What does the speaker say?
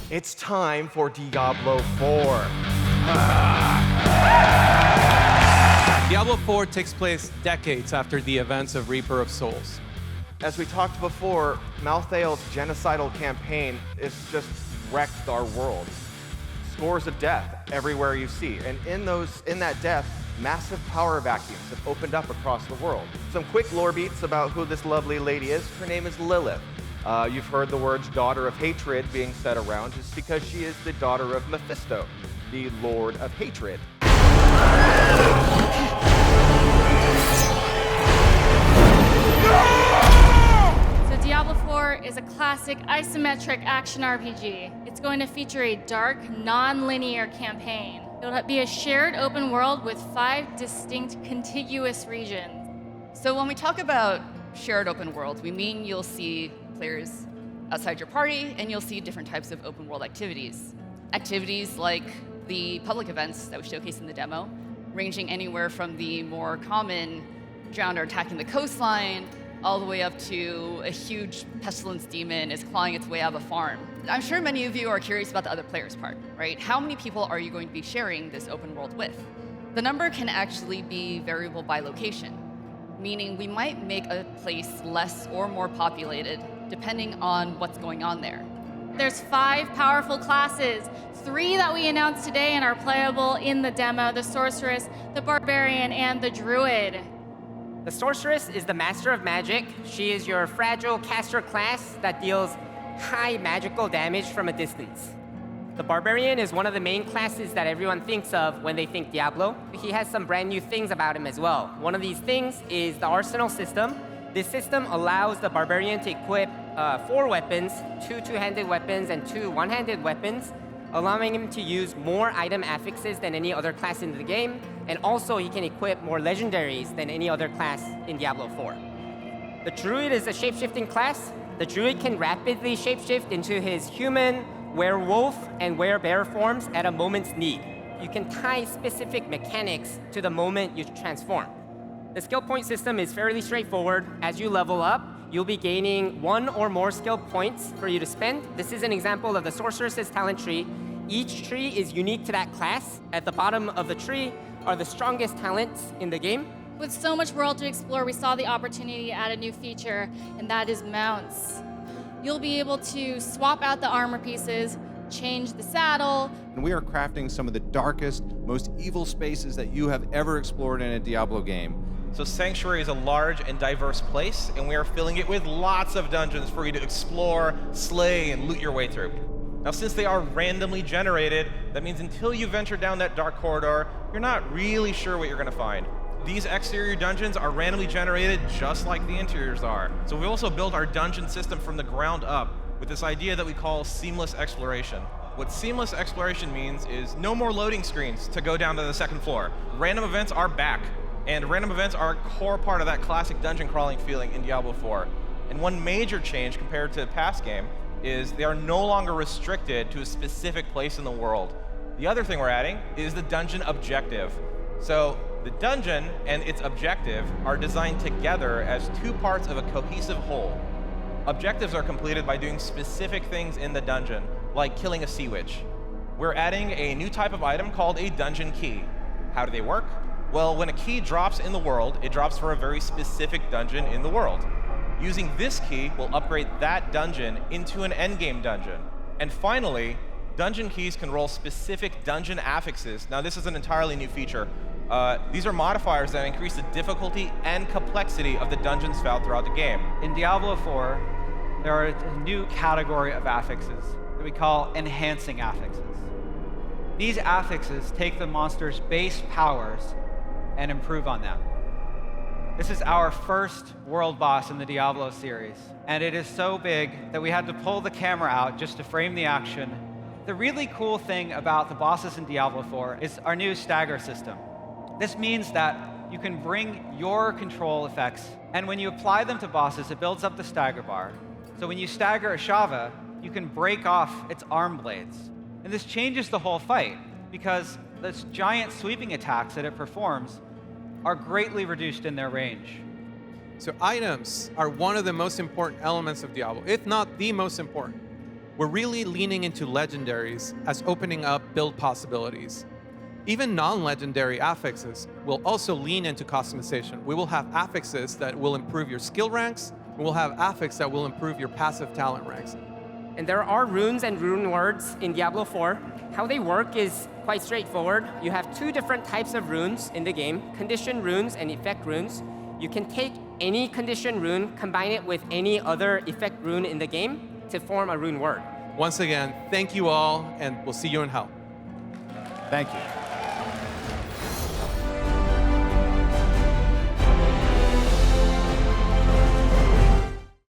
It's time for Diablo 4. Diablo 4 takes place decades after the events of Reaper of Souls. As we talked before, Malthael's genocidal campaign has just wrecked our world. Scores of death everywhere you see, and in that death, massive power vacuums have opened up across the world. Some quick lore beats about who this lovely lady is. Her name is Lilith. You've heard the words daughter of hatred being said around just because she is the daughter of Mephisto, the Lord of Hatred. So Diablo 4 is a classic isometric action RPG. It's going to feature a dark, non-linear campaign. It'll be a shared open world with 5 distinct contiguous regions. So when we talk about shared open worlds, we mean you'll see players outside your party, and you'll see different types of open world activities. Activities like the public events that we showcased in the demo, ranging anywhere from the more common Drowner attacking the coastline, all the way up to a huge pestilence demon is clawing its way out of a farm. I'm sure many of you are curious about the other players part, right? How many people are you going to be sharing this open world with? The number can actually be variable by location, meaning we might make a place less or more populated depending on what's going on there. There's 5 powerful classes, 3 that we announced today and are playable in the demo: the Sorceress, the Barbarian, and the Druid. The Sorceress is the Master of Magic. She is your fragile caster class that deals high magical damage from a distance. The Barbarian is one of the main classes that everyone thinks of when they think Diablo. He has some brand new things about him as well. One of these things is the Arsenal system. This system allows the Barbarian to equip 4 weapons, 2 two-handed weapons and 2 one-handed weapons, allowing him to use more item affixes than any other class in the game, and also he can equip more legendaries than any other class in Diablo 4. The Druid is a shape-shifting class. The Druid can rapidly shapeshift into his human, werewolf, and werebear forms at a moment's need. You can tie specific mechanics to the moment you transform. The skill point system is fairly straightforward. As you level up, you'll be gaining 1 or more skill points for you to spend. This is an example of the Sorceress's talent tree. Each tree is unique to that class. At the bottom of the tree are the strongest talents in the game. With so much world to explore, we saw the opportunity to add a new feature, and that is mounts. You'll be able to swap out the armor pieces, change the saddle. And we are crafting some of the darkest, most evil spaces that you have ever explored in a Diablo game. So Sanctuary is a large and diverse place, and we are filling it with lots of dungeons for you to explore, slay, and loot your way through. Now, since they are randomly generated, that means until you venture down that dark corridor, you're not really sure what you're going to find. These exterior dungeons are randomly generated just like the interiors are. So we also built our dungeon system from the ground up with this idea that we call seamless exploration. What seamless exploration means is no more loading screens to go down to the second floor. Random events are back. And random events are a core part of that classic dungeon crawling feeling in Diablo 4. And one major change compared to the past game is they are no longer restricted to a specific place in the world. The other thing we're adding is the dungeon objective. So the dungeon and its objective are designed together as 2 parts of a cohesive whole. Objectives are completed by doing specific things in the dungeon, like killing a sea witch. We're adding a new type of item called a dungeon key. How do they work? Well, when a key drops in the world, it drops for a very specific dungeon in the world. Using this key, we'll upgrade that dungeon into an endgame dungeon. And finally, dungeon keys can roll specific dungeon affixes. Now, this is an entirely new feature. These are modifiers that increase the difficulty and complexity of the dungeons found throughout the game. In Diablo 4, there are a new category of affixes that we call enhancing affixes. These affixes take the monster's base powers and improve on them. This is our first world boss in the Diablo series, and it is so big that we had to pull the camera out just to frame the action. The really cool thing about the bosses in Diablo 4 is our new stagger system. This means that you can bring your control effects, and when you apply them to bosses, it builds up the stagger bar. So when you stagger a Shava, you can break off its arm blades. And this changes the whole fight, because those giant sweeping attacks that it performs are greatly reduced in their range. So items are one of the most important elements of Diablo, if not the most important. we're really leaning into legendaries as opening up build possibilities. Even non-legendary affixes will also lean into customization. We will have affixes that will improve your skill ranks, and we'll have affixes that will improve your passive talent ranks. And there are runes and rune words in Diablo 4. How they work is quite straightforward. You have two different types of runes in the game, condition runes and effect runes. You can take any condition rune, combine it with any other effect rune in the game to form a rune word. Once again, thank you all, and we'll see you in hell. Thank you.